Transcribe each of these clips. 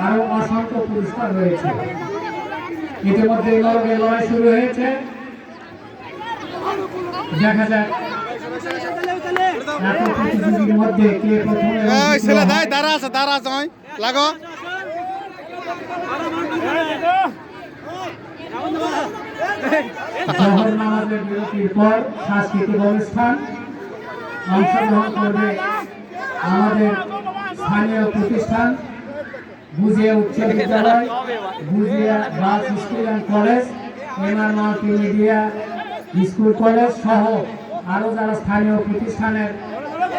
আরো অসংখ্য পুরস্কার রয়েছে। ইতিমধ্যে লড়াই শুরু হয়েছে, দেখা যাক এত প্রতিযোগীর মধ্যে কে প্রথমে লাগো জোহর নামাজের বিরতির পর সাংস্কৃতিক অনুষ্ঠান অংশগ্রহণ করবে আমাদের স্থানীয় প্রতিষ্ঠান বুজিয়া উচ্চ বিদ্যালয়, Bujia girls school and college, MR multimedia school college সহ আরও যারা স্থানীয় প্রতিষ্ঠানের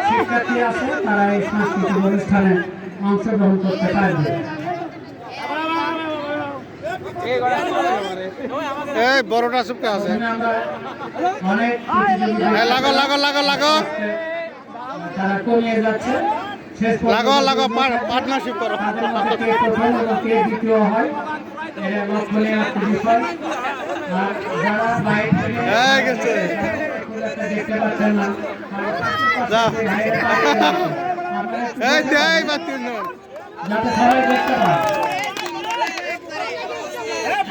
শিক্ষার্থী আছে তারা এই সাংস্কৃতিক অনুষ্ঠানে অংশগ্রহণ করতে পারবে। এই বড়টা সুপকে আছে অনেক লাগো লাগো লাগো লাগো তারা কমিয়ে যাচ্ছে, শেষ লাগো লাগো পার্টনারশিপ করো তাদের মধ্যে কে প্রথম এবং কে দ্বিতীয় হয় এটা লক্ষণীয় একটা বিষয়। আর যারা বাইরে থেকে হয়ে গেছে দেখতে পাচ্ছেন না যা আপনারা এই দেই বাতিল যাতে সবাই দেখতে পায়।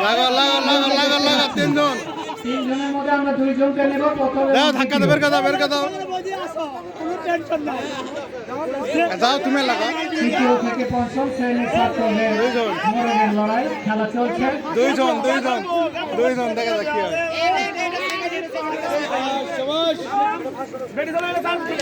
লাগো লাগো লাগো লাগো লাগো তিনজন তিনজনের মধ্যে আমরা দুইজনকে নেব, প্রথমে দাও ধাক্কা দাও বের করে দাও যাও তুমি লাগো তৃতীয় থেকে পঞ্চম শ্রেণীর ছাত্রদের মরণের লড়াই খেলা চলছে। দুইজন দেখা যাক কি হয়